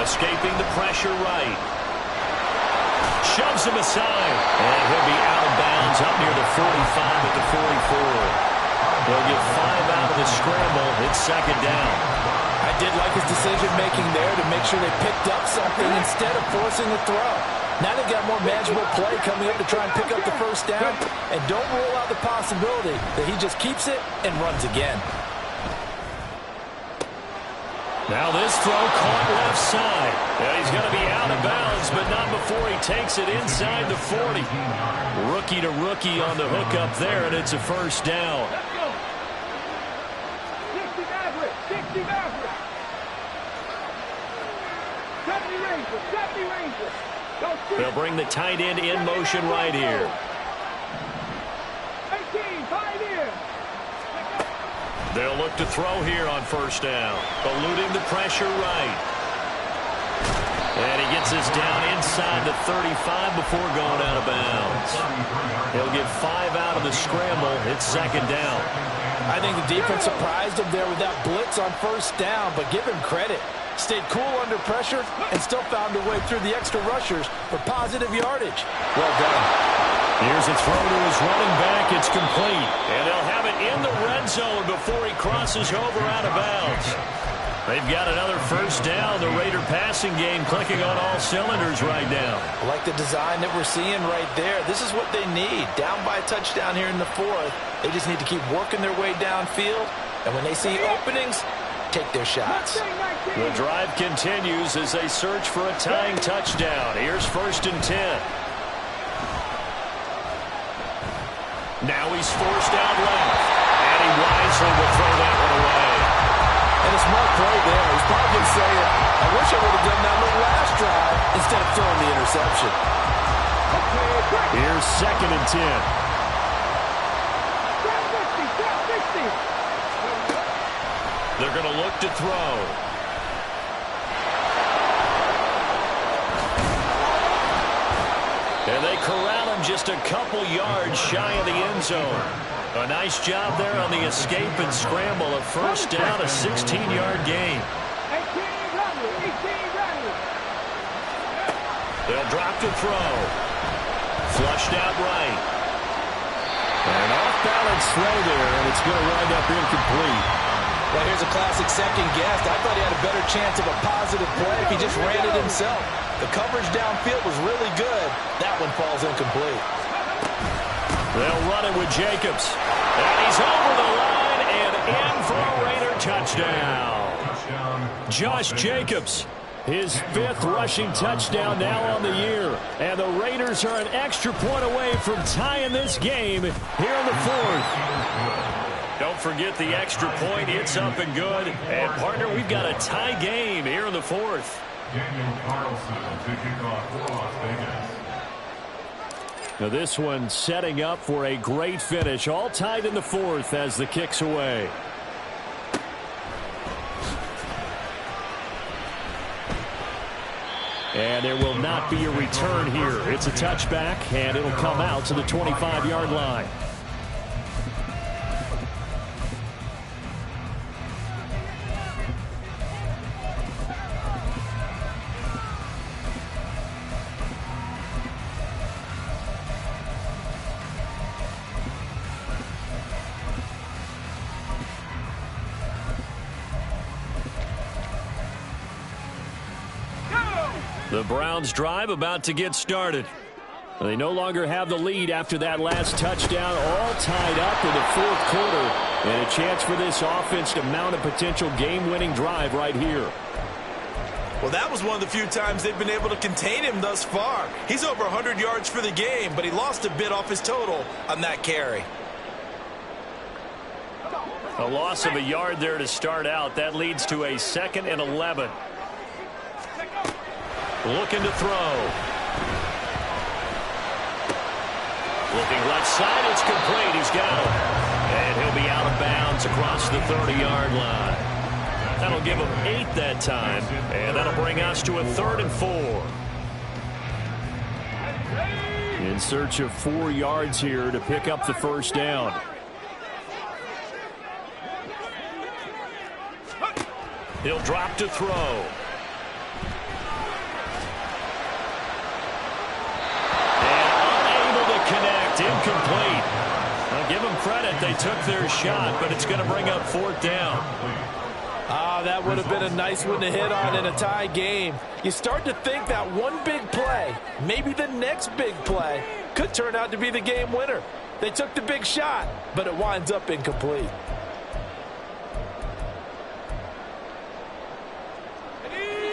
Speaker 1: Escaping the pressure right. Shoves him aside. And he'll be out of bounds up near the 45 at the 44. They'll get 5 out of the scramble. It's second down.
Speaker 4: I did like his decision-making there to make sure they picked up something instead of forcing the throw. Now they've got more manageable play coming up to try and pick up the first down. And don't rule out the possibility that he just keeps it and runs again.
Speaker 1: Now this throw caught left side. Yeah, he's going to be out of bounds, but not before he takes it inside the 40. Rookie to rookie on the hook up there, and it's a first down.
Speaker 3: Let's go. 60 Maverick. 60 Maverick. 70 Rangers. 70 Rangers.
Speaker 1: They'll bring the tight end in motion right here.
Speaker 3: 18, Pioneer.
Speaker 1: They'll look to throw here on first down. Eluding the pressure right. And he gets this down inside the 35 before going out of bounds. He'll get 5 out of the scramble. It's second down.
Speaker 4: I think the defense surprised him there with that blitz on first down, but give him credit. Stayed cool under pressure and still found a way through the extra rushers for positive yardage. Well done.
Speaker 1: Here's a throw to his running back. It's complete. And they'll have it in the red zone before he crosses over out of bounds. They've got another first down. The Raider passing game clicking on all cylinders right now.
Speaker 4: I like the design that we're seeing right there. This is what they need. Down by a touchdown here in the fourth. They just need to keep working their way downfield. And when they see openings, take their shots.
Speaker 1: The drive continues as they search for a tying touchdown. Here's first and 10. Now he's forced out left. And he wisely will throw that one away.
Speaker 4: And a smart play there. He's probably saying, I wish I would have done that on the last drive instead of throwing the interception.
Speaker 1: Here's second and 10. They're going to look to throw. And they corral him just a couple yards shy of the end zone. A nice job there on the escape and scramble. A first down, a 16-yard gain.
Speaker 3: 18 Rattler.
Speaker 1: They'll drop to throw. Flushed out right.
Speaker 5: An off-balance throw there, and it's going to wind up incomplete.
Speaker 4: Well, here's a classic second guess. I thought he had a better chance of a positive play if he just ran it himself. The coverage downfield was really good. That one falls incomplete.
Speaker 1: They'll run it with Jacobs. And he's over the line and in for a Raider touchdown. Josh Jacobs, his 5th rushing touchdown now on the year. And the Raiders are an extra point away from tying this game here in the fourth. Don't forget the extra point. It's up and good. And, partner, we've got a tie game here in the fourth.
Speaker 6: Daniel Carlson to kick off for Las Vegas.
Speaker 5: Now this one setting up for a great finish. All tied in the fourth as the kick's away. And there will not be a return here. It's a touchback, and it'll come out to the 25-yard line.
Speaker 1: The Browns drive about to get started. They no longer have the lead after that last touchdown, all tied up in the fourth quarter. And a chance for this offense to mount a potential game-winning drive right here.
Speaker 2: Well, that was one of the few times they've been able to contain him thus far. He's over 100 yards for the game, but he lost a bit off his total on that carry.
Speaker 1: A loss of a yard there to start out. That leads to a 2nd and 11. Looking to throw. Looking left side, it's complete. He's got him. And he'll be out of bounds across the 30-yard line. That'll give him 8 that time, and that'll bring us to a 3rd and 4.
Speaker 5: In search of 4 yards here to pick up the first down.
Speaker 1: He'll drop to throw. Connect, incomplete. I'll give them credit. They took their shot, but it's going to bring up 4th down.
Speaker 4: That would have been a nice one to hit on in a tie game. You start to think that one big play, maybe the next big play, could turn out to be the game winner. They took the big shot, but it winds up incomplete.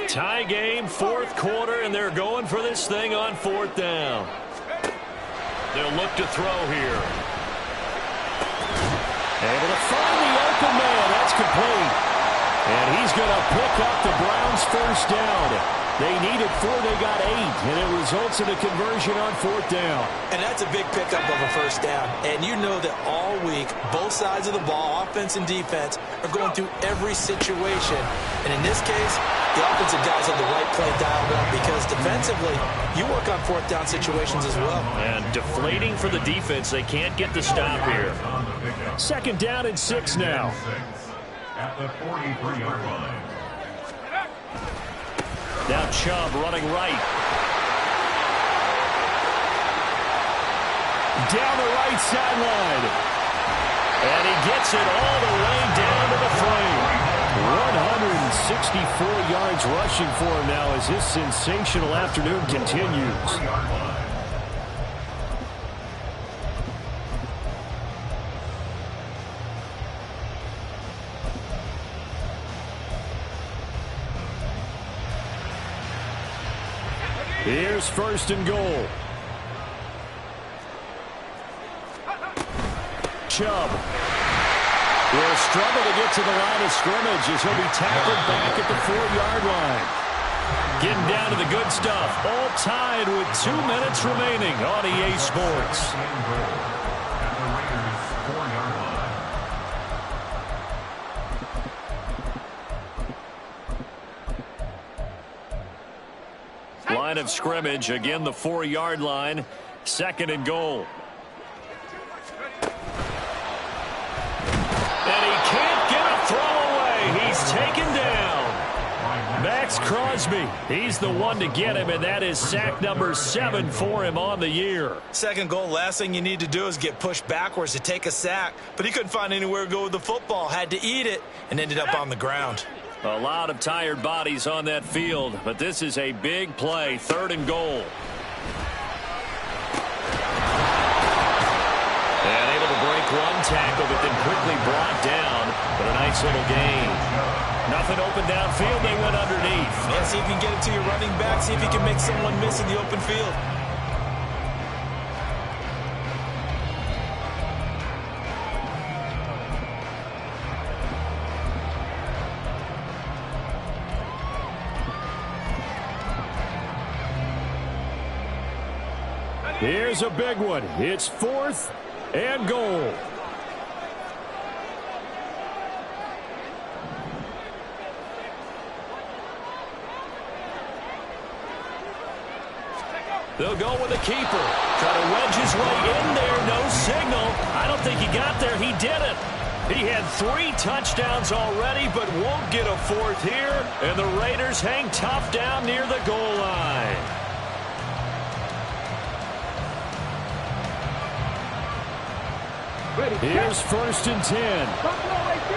Speaker 1: Tie game, 4th quarter, and they're going for this thing on 4th down. They'll look to throw here. Able to find the open man. That's complete. And he's going to pick up the Browns' first down. They needed 4, they got 8, and it results in a conversion on 4th down.
Speaker 2: And that's a big pickup of a first down. And you know that all week, both sides of the ball, offense and defense, are going through every situation. And in this case, the offensive guys have the right play dialed up because defensively, you work on 4th down situations as well.
Speaker 1: And deflating for the defense. They can't get the stop here.
Speaker 5: 2nd down and 6 now.
Speaker 6: At the 43-yard line.
Speaker 1: Now Chubb running right.
Speaker 5: Down the right sideline.
Speaker 1: And he gets it all the way down to the frame.
Speaker 5: 164 yards rushing for him now as this sensational afternoon continues. Here's 1st and goal.
Speaker 1: Chubb will struggle to get to the line of scrimmage as he'll be tackled back at the 4-yard line. Getting down to the good stuff. All tied with 2 minutes remaining on EA Sports.
Speaker 6: At the Raiders' 4-yard line.
Speaker 1: Line of scrimmage, again the 4-yard line. 2nd and goal. And he can't get a throw away. He's taken down. Max Crosby, he's the one to get him, and that is sack number 7 for him on the year.
Speaker 2: 2nd goal, last thing you need to do is get pushed backwards to take a sack. But he couldn't find anywhere to go with the football, had to eat it, and ended up on the ground.
Speaker 1: A lot of tired bodies on that field, but this is a big play. 3rd and goal. And able to break one tackle, but then quickly brought down. But a nice little gain. Nothing open downfield. They went underneath.
Speaker 2: Yeah, see if you can get it to your running back. See if you can make someone miss in the open field.
Speaker 5: Here's a big one. It's 4th and goal.
Speaker 1: They'll go with a keeper. Try to wedge his way in there. No signal. I don't think he got there. He didn't. He had 3 touchdowns already, but won't get a 4th here. And the Raiders hang tough down near the goal line.
Speaker 5: Here's 1st and 10.
Speaker 3: Buffalo 18.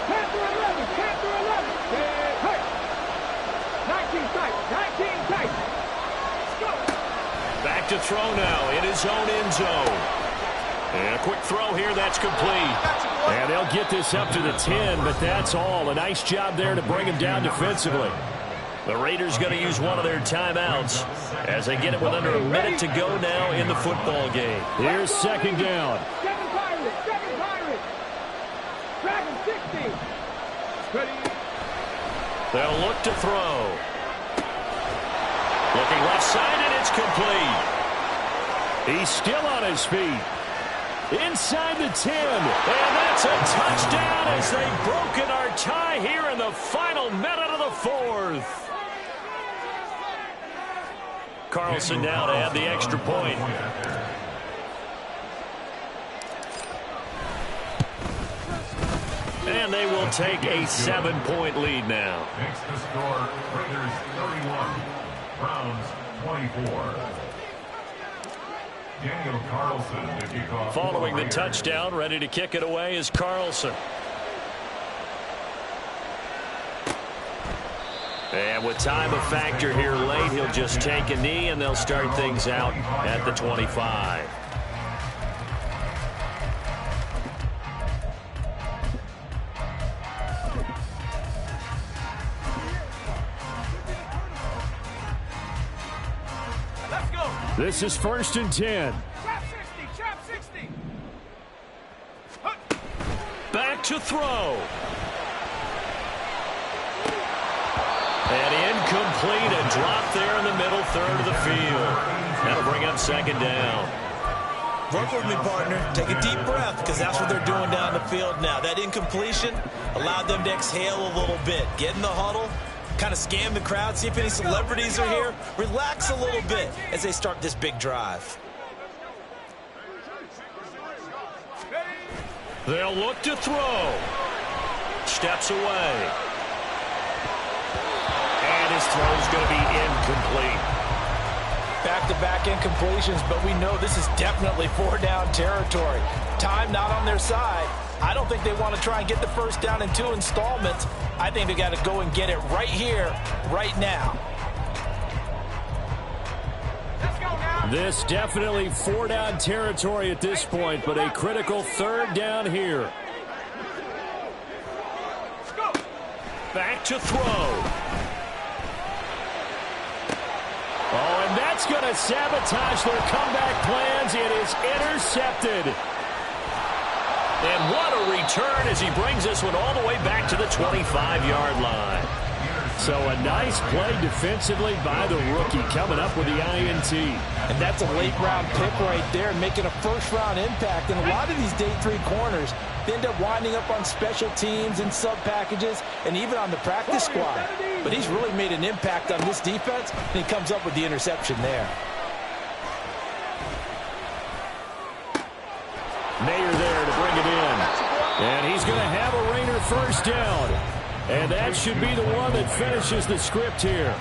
Speaker 3: Panther 11. Panther 11. Hey. 19 Titans. 19 Titans.
Speaker 1: Back to throw now in his own end zone. And a quick throw here. That's complete.
Speaker 5: And they'll get this up to the 10, but that's all. A nice job there to bring him down defensively.
Speaker 1: The Raiders going to use one of their timeouts as they get it with under a minute to go now in the football game.
Speaker 5: Here's 2nd down.
Speaker 3: 7 Pirates. 7 Pirates. Dragon 60. Ready.
Speaker 1: They'll look to throw. Looking left side, and
Speaker 5: it's complete. He's still on his feet. Inside the 10. And that's a touchdown as they've broken our tie here in the final minute of the fourth. Carlson now to add the extra point. And they will take a 7-point lead now.
Speaker 6: Makes the score Raiders 31, Browns 24. Daniel Carlson to kick off.
Speaker 5: Following the touchdown, ready to kick it away is Carlson. And with time a factor here late, he'll just take a knee and they'll start things out at the 25. This is 1st and 10.
Speaker 3: Trap 60, trap 60.
Speaker 5: Back to throw. And incomplete. A drop there in the middle third of the field. That'll bring up 2nd down.
Speaker 2: Work with me, partner. Take a deep breath, because that's what they're doing down the field now. That incompletion allowed them to exhale a little bit. Get in the huddle. Kind of scan the crowd, see if any celebrities are here. Relax a little bit as they start this big drive.
Speaker 5: They'll look to throw. Steps away. And his throw's going to be incomplete.
Speaker 4: Back-to-back incompletions, but we know this is definitely 4-down territory. Time not on their side. I don't think they want to try and get the first down in 2 installments. I think they got to go and get it right here, right now.
Speaker 3: Let's go now.
Speaker 5: This definitely 4-down territory at this point, but a critical 3rd down here.
Speaker 3: Let's go.
Speaker 5: Back to throw. Oh, and that's going to sabotage their comeback plans. It is intercepted. And what a return as he brings this one all the way back to the 25-yard line. So a nice play defensively by the rookie coming up with the INT.
Speaker 4: And that's a late-round pick right there, making a first-round impact. And a lot of these day 3 corners, they end up winding up on special teams and sub-packages and even on the practice squad. But he's really made an impact on this defense, and he comes up with the interception there.
Speaker 5: Mayer there to bring it in. And he's going to have a Raider first down. And that should be the one that finishes the script here.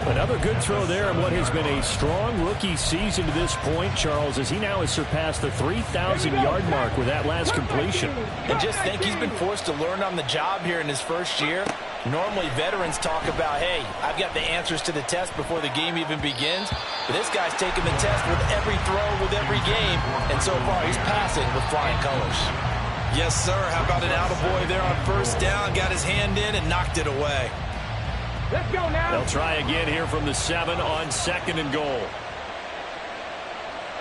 Speaker 5: Another good throw there in what has been a strong rookie season to this point, Charles, as he now has surpassed the 3,000-yard mark with that last completion.
Speaker 4: And just think, he's been forced to learn on the job here in his first year. Normally, veterans talk about, hey, I've got the answers to the test before the game even begins. But this guy's taking the test with every throw, with every game. And so far, he's passing with flying colors.
Speaker 2: Yes, sir. How about an attaboy there on first down? Got his hand in and knocked it away.
Speaker 3: Let's go now.
Speaker 5: They'll try again here from the 7 on 2nd and goal.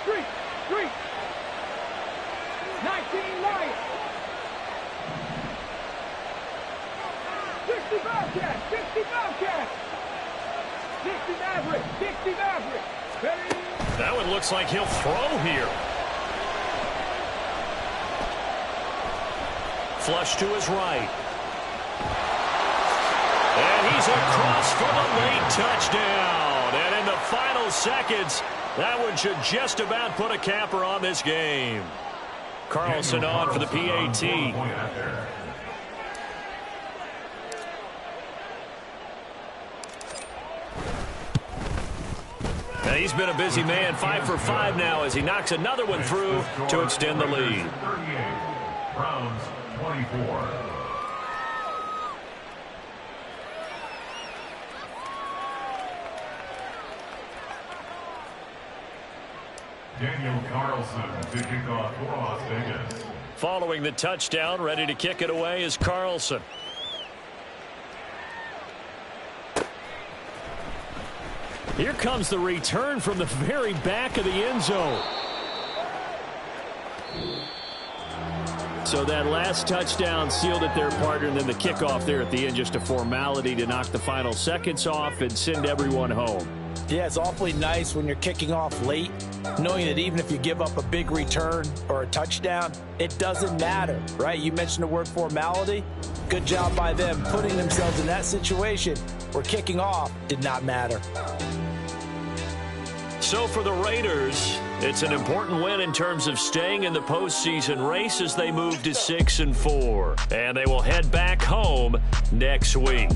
Speaker 3: 3, 19 Lions. 60 Bobcats, 60 Bobcats. 60 Maverick, 60 Maverick. Ready?
Speaker 5: That one looks like he'll throw here. Flush to his right. And he's across for the late touchdown. And in the final seconds, that one should just about put a capper on this game. Carlson on for the PAT. Now he's been a busy man, 5 for 5 now as he knocks another one through to extend the lead.
Speaker 6: 38, Browns 24. Daniel Carlson to kick off for Las Vegas.
Speaker 5: Following the touchdown, ready to kick it away is Carlson. Here comes the return from the very back of the end zone. So that last touchdown sealed it there, partner, and then the kickoff there at the end, just a formality to knock the final seconds off and send everyone home.
Speaker 4: Yeah, it's awfully nice when you're kicking off late, knowing that even if you give up a big return or a touchdown, it doesn't matter, right? You mentioned the word formality. Good job by them putting themselves in that situation where kicking off did not matter.
Speaker 1: So for the Raiders, it's an important win in terms of staying in the postseason race as they move to 6-4. And they will head back home next week.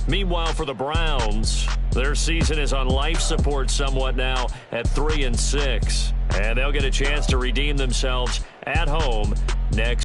Speaker 1: Meanwhile, for the Browns, their season is on life support somewhat now at 3-6. And they'll get a chance to redeem themselves at home next